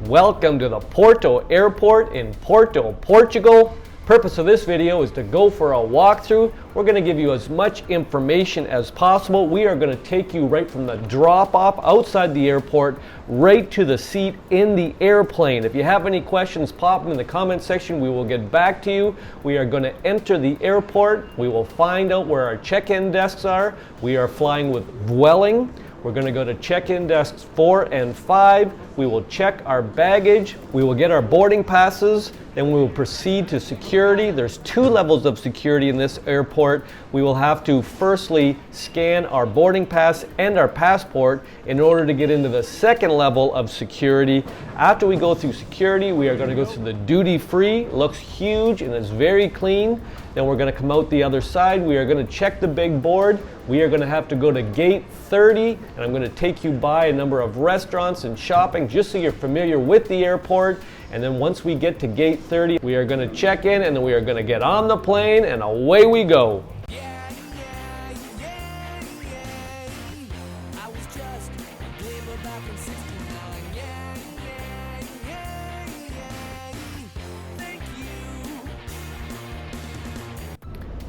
Welcome to the Porto Airport in Porto, Portugal. Purpose of this video is to go for a walkthrough. We're going to give you as much information as possible. We are going to take you right from the drop-off outside the airport right to the seat in the airplane. If you have any questions, pop them in the comment section. We will get back to you. We are going to enter the airport. We will find out where our check-in desks are. We are flying with Vueling. We're going to go to check-in desks 4 and 5. We will check our baggage. We will get our boarding passes. Then we will proceed to security. There's 2 levels of security in this airport. We will have to firstly scan our boarding pass and our passport in order to get into the second level of security. After we go through security, we are going to go through the duty free. It looks huge and it's very clean. Then we're going to come out the other side. We are going to check the big board. We are going to have to go to gate 30, and I'm going to take you by a number of restaurants and shopping just so you're familiar with the airport. And then once we get to gate 30, we are going to check in, and then we are going to get on the plane, and away we go.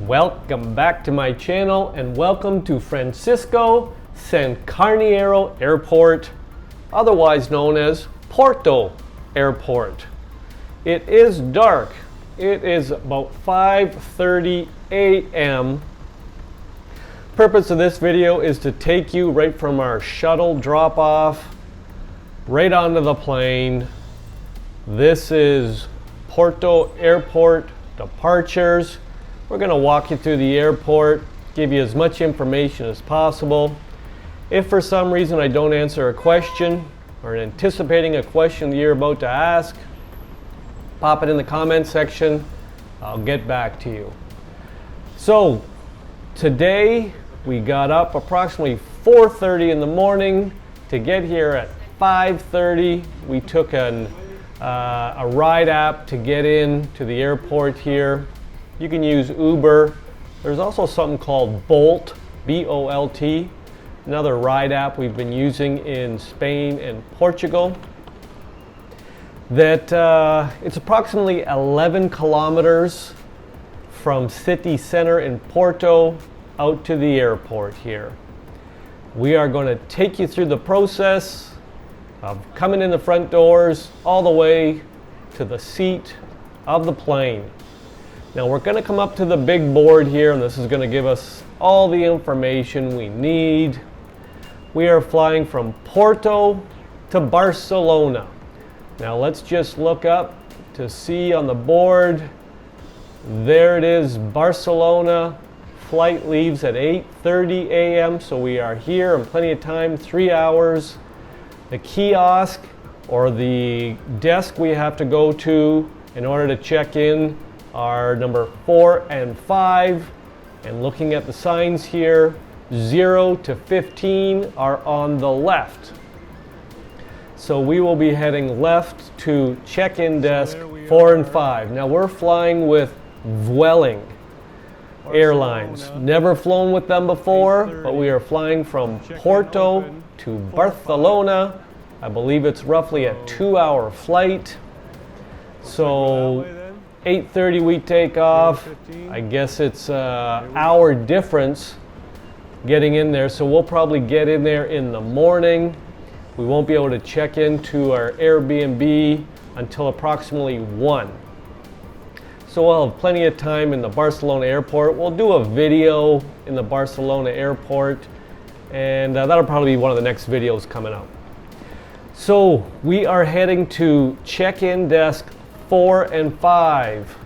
Welcome back to my channel and welcome to Sá Carneiro Airport, otherwise known as Porto Airport. It is dark. It is about 5:30 a.m. Purpose of this video is to take you right from our shuttle drop-off right onto the plane. This is Porto Airport departures. We're going to walk you through the airport, give you as much information as possible. If for some reason I don't answer a question or anticipating a question that you're about to ask, pop it in the comment section. I'll get back to you. So today we got up approximately 4:30 in the morning to get here at 5:30. We took a ride app to get in to the airport here. You can use Uber. There's also something called Bolt, B-O-L-T, another ride app we've been using in Spain and Portugal. That it's approximately 11 kilometers from city center in Porto out to the airport here. We are going to take you through the process of coming in the front doors all the way to the seat of the plane. Now we're going to come up to the big board here, and this is going to give us all the information we need. We are flying from Porto to Barcelona. Now let's just look up to see on the board. There it is, Barcelona. Flight leaves at 8:30 a.m. So we are here in plenty of time, 3 hours. The kiosk or the desk we have to go to in order to check in are number 4 and 5, and looking at the signs here, 0 to 15 are on the left. So we will be heading left to check-in desk 4 and 5. Now we're flying with Vueling Airlines. Never flown with them before, but we are flying from Porto to Barcelona. I believe it's roughly a 2-hour flight. So 8:30 we take off. I guess it's an hour difference getting in there, so we'll probably get in there in the morning. We won't be able to check into our Airbnb until approximately 1. So we'll have plenty of time in the Barcelona airport. We'll do a video in the Barcelona airport, and that'll probably be one of the next videos coming out. So we are heading to check-in desk 4 and 5,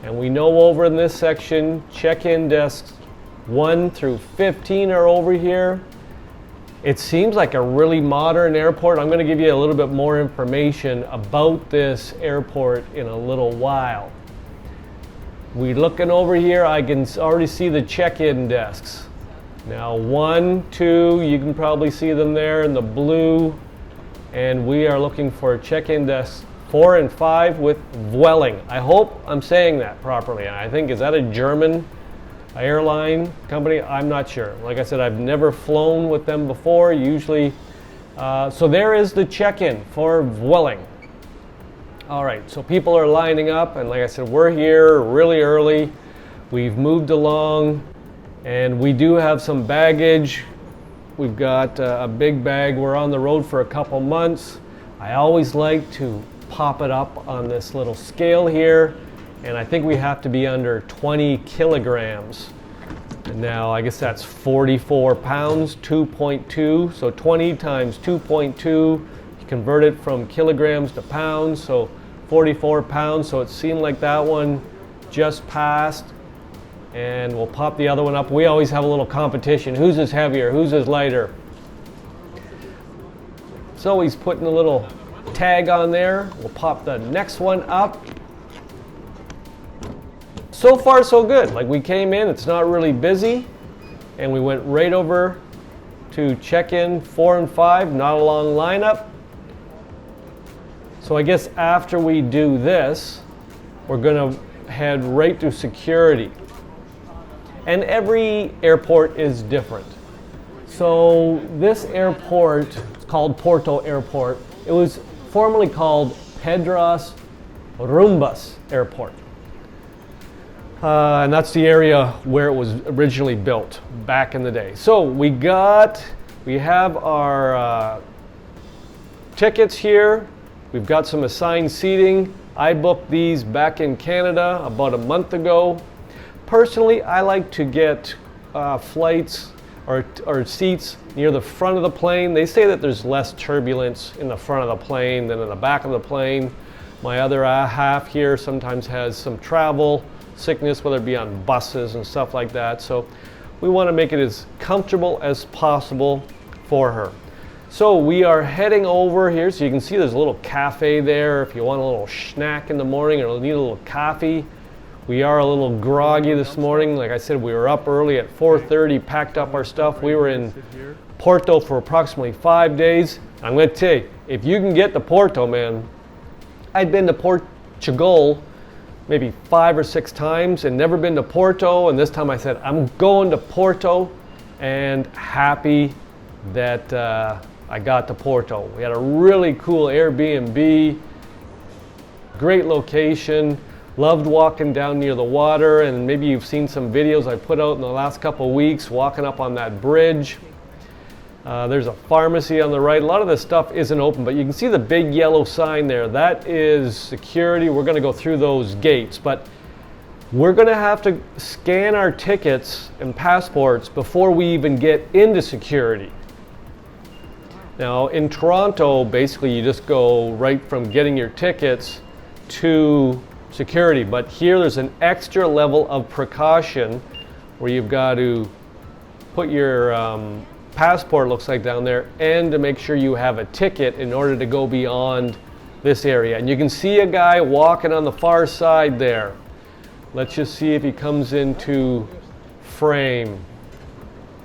and we know over in this section check-in desks 1 through 15 are over here. It seems like a really modern airport. I'm going to give you a little bit more information about this airport in a little while. We looking over here, I can already see the check-in desks. Now 1, 2, you can probably see them there in the blue, and we are looking for check-in desks 4 and 5 with Vueling. I hope I'm saying that properly. I think, is that a German airline company? I'm not sure. Like I said, I've never flown with them before. Usually So there is the check-in for Vueling. All right, so people are lining up, and like I said, we're here really early. We've moved along, and we do have some baggage. We've got a big bag. We're on the road for a couple months. I always like to pop it up on this little scale here, and I think we have to be under 20 kilograms. And now I guess that's 44 pounds, 2.2. So 20 times 2.2. Convert it from kilograms to pounds, so 44 pounds. So it seemed like that one just passed, and we'll pop the other one up. We always have a little competition. Whose is heavier? Whose is lighter? So he's putting a little tag on there. We'll pop the next one up. So far so good. Like, we came in, it's not really busy, and we went right over to check-in 4 and 5, not a long lineup. So I guess after we do this, we're going to head right to security. And every airport is different. So this airport, it's called Porto Airport. It was formerly called Pedras Rubras Airport. And that's the area where it was originally built back in the day. So we have our tickets here. We've got some assigned seating. I booked these back in Canada about a month ago. Personally, I like to get flights or seats near the front of the plane. They say that there's less turbulence in the front of the plane than in the back of the plane. My other half here sometimes has some travel sickness, whether it be on buses and stuff like that. So we want to make it as comfortable as possible for her. So we are heading over here, so you can see there's a little cafe there if you want a little snack in the morning or need a little coffee. We are a little groggy this morning. Like I said, we were up early at 4:30, packed up our stuff. We were in Porto for approximately 5 days. I'm going to tell you, if you can get to Porto, man, I'd been to Portugal maybe 5 or 6 times and never been to Porto, and this time I said, I'm going to Porto, and happy that I got to Porto. We had a really cool Airbnb, great location, loved walking down near the water, and maybe you've seen some videos I put out in the last couple of weeks walking up on that bridge. There's a pharmacy on the right. A lot of this stuff isn't open, but you can see the big yellow sign there. That is security. We're going to go through those gates, but we're going to have to scan our tickets and passports before we even get into security. Now in Toronto, basically you just go right from getting your tickets to security, but here there's an extra level of precaution where you've got to put your passport, looks like down there, and to make sure you have a ticket in order to go beyond this area. And you can see a guy walking on the far side there. Let's just see if he comes into frame.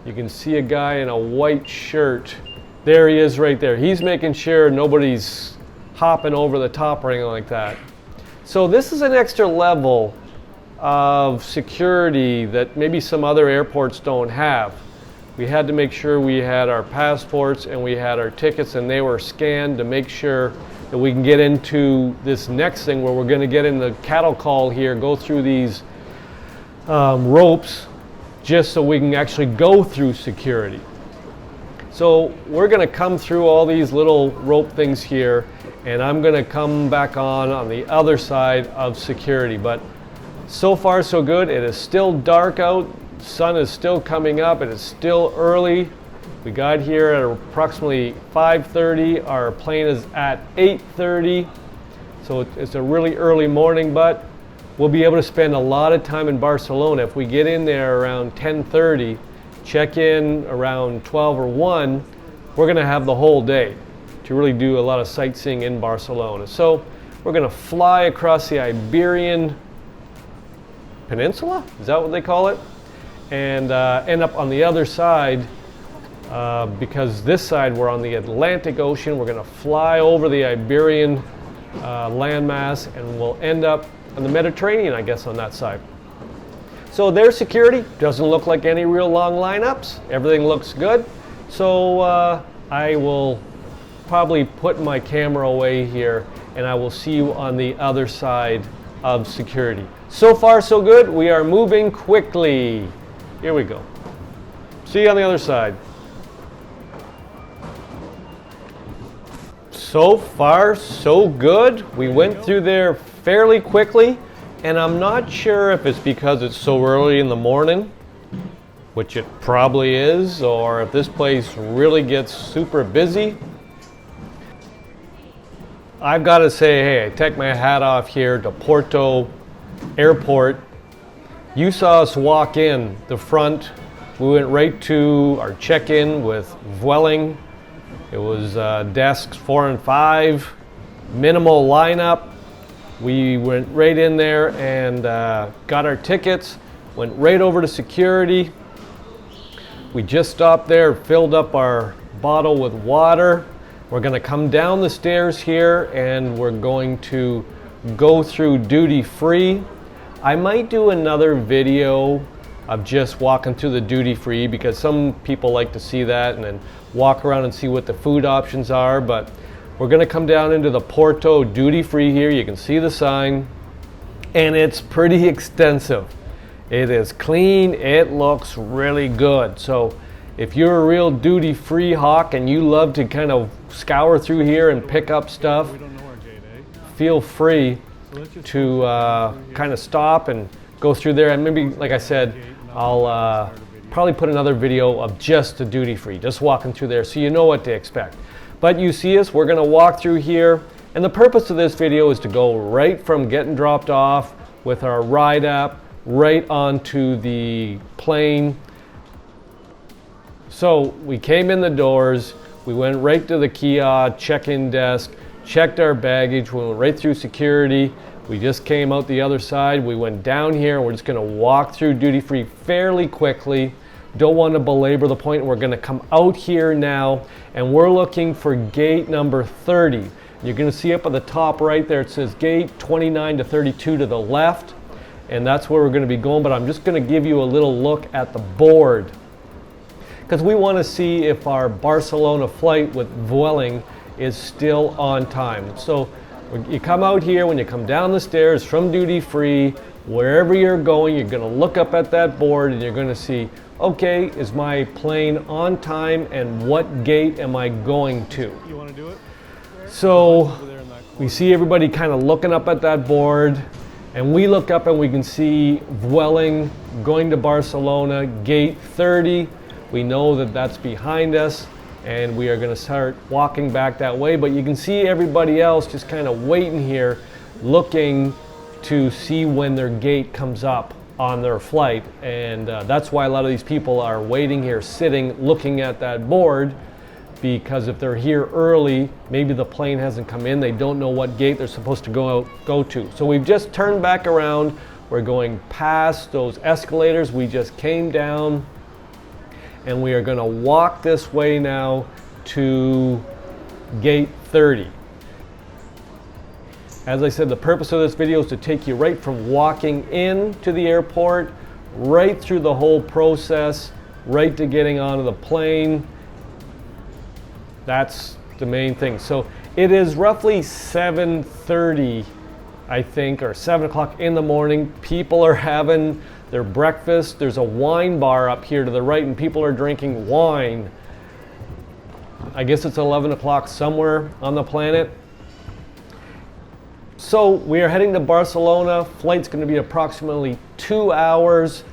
You can see a guy in a white shirt. There he is right there. He's making sure nobody's hopping over the top or anything like that. So this is an extra level of security that maybe some other airports don't have. We had to make sure we had our passports and we had our tickets and they were scanned to make sure that we can get into this next thing where we're going to get in the cattle call here, go through these ropes just so we can actually go through security. So we're going to come through all these little rope things here, and I'm going to come back on the other side of security. But so far so good. It is still dark out. Sun is still coming up. It is still early. We got here at approximately 5:30. Our plane is at 8:30. So it's a really early morning, but we'll be able to spend a lot of time in Barcelona. If we get in there around 10:30, check in around 12 or 1, we're going to have the whole day to really do a lot of sightseeing in Barcelona. So we're going to fly across the Iberian Peninsula, is that what they call it? And end up on the other side, because this side we're on the Atlantic Ocean. We're going to fly over the Iberian landmass, and we'll end up on the Mediterranean, I guess, on that side. So their security doesn't look like any real long lineups. Everything looks good. So I will probably put my camera away here, and I will see you on the other side of security. So far, so good. We are moving quickly. Here we go. See you on the other side. So far, so good. We went through there fairly quickly, and I'm not sure if it's because it's so early in the morning, which it probably is, or if this place really gets super busy. I've got to say, hey, I take my hat off here to Porto Airport. You saw us walk in the front. We went right to our check-in with Vueling. It was desks 4 and 5, minimal lineup. We went right in there and got our tickets, went right over to security. We just stopped there, filled up our bottle with water. We're going to come down the stairs here and we're going to go through duty free. I might do another video of just walking through the duty free because some people like to see that and then walk around and see what the food options are. But we're going to come down into the Porto duty free here. You can see the sign, and it's pretty extensive. It is clean. It looks really good. So if you're a real duty free hawk and you love to kind of scour through here and pick up stuff, feel free to kind of stop and go through there. And maybe, like I said, I'll probably put another video of just the duty free, just walking through there so you know what to expect. But you see us, we're going to walk through here, and the purpose of this video is to go right from getting dropped off with our ride app right onto the plane. So we came in the doors, we went right to the kiosk, check-in desk, checked our baggage, we went right through security. We just came out the other side. We went down here and we're just going to walk through duty free fairly quickly. Don't want to belabor the point. We're going to come out here now and we're looking for gate number 30. You're going to see up at the top right there it says gate 29 to 32 to the left, and that's where we're going to be going. But I'm just going to give you a little look at the board because we want to see if our Barcelona flight with Vueling is still on time. So you come out here, when you come down the stairs from duty free, wherever you're going, you're going to look up at that board and you're going to see, okay, is my plane on time and what gate am I going to? You want to do it? So we see everybody kind of looking up at that board, and we look up and we can see Vueling going to Barcelona, gate 30. We know that that's behind us, and we are going to start walking back that way. But you can see everybody else just kind of waiting here, looking to see when their gate comes up on their flight. And that's why a lot of these people are waiting here, sitting, looking at that board, because if they're here early, maybe the plane hasn't come in, they don't know what gate they're supposed to go to. So we've just turned back around. We're going past those escalators we just came down, and we are going to walk this way now to gate 30. As I said, the purpose of this video is to take you right from walking in to the airport, right through the whole process, right to getting onto the plane. That's the main thing. So it is roughly 7:30, I think, or 7 o'clock in the morning. People are having their breakfast. There's a wine bar up here to the right, and people are drinking wine. I guess it's 11 o'clock somewhere on the planet. So we are heading to Barcelona. Flight's going to be approximately 2 hours.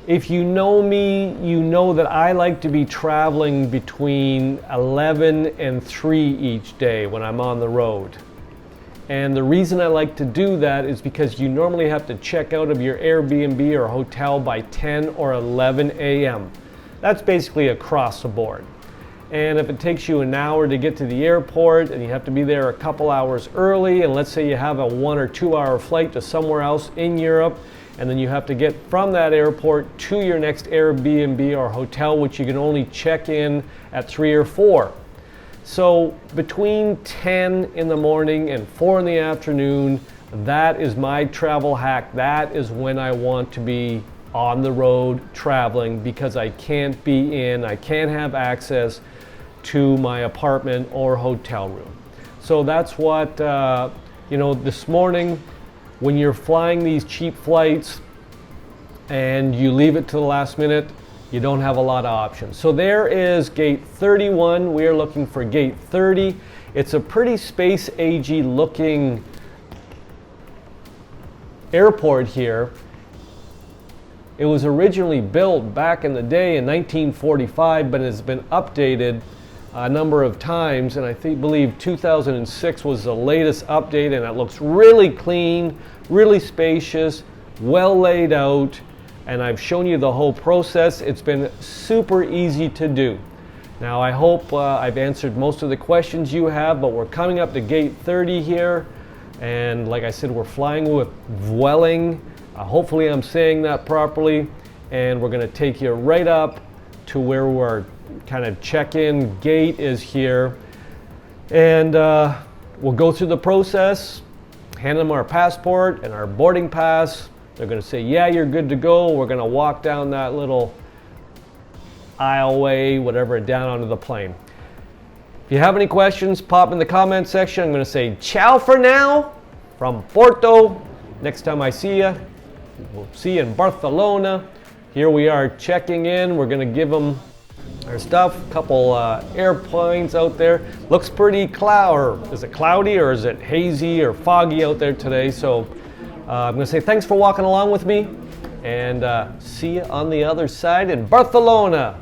If you know me, you know that I like to be traveling between 11 and 3 each day when I'm on the road. And the reason I like to do that is because you normally have to check out of your Airbnb or hotel by 10 or 11 a.m. That's basically across the board. And if it takes you an hour to get to the airport and you have to be there a couple hours early, and let's say you have a 1 or 2 hour flight to somewhere else in Europe, and then you have to get from that airport to your next Airbnb or hotel, which you can only check in at 3 or 4. So between 10 in the morning and 4 in the afternoon, that is my travel hack. That is when I want to be on the road traveling, because I can't have access to my apartment or hotel room. So that's what, this morning when you're flying these cheap flights and you leave it to the last minute, you don't have a lot of options. So there is gate 31. We are looking for gate 30. It's a pretty space-agey looking airport here. It was originally built back in the day in 1945, but it's been updated a number of times, and I believe 2006 was the latest update, and it looks really clean, really spacious, well laid out, and I've shown you the whole process. It's been super easy to do. Now I hope I've answered most of the questions you have, but we're coming up to gate 30 here, and like I said, we're flying with Vueling. Hopefully I'm saying that properly, and we're going to take you right up to where our kind of check-in gate is here, and we'll go through the process, hand them our passport and our boarding pass. They're going to say, yeah, you're good to go. We're going to walk down that little aisleway, whatever, down onto the plane. If you have any questions, pop in the comment section. I'm going to say ciao for now from Porto. Next time I see you, we'll see you in Barcelona. Here we are checking in. We're going to give them our stuff. A couple airplanes out there. Looks pretty is it cloudy or is it hazy or foggy out there today? So I'm going to say thanks for walking along with me, and see you on the other side in Barcelona.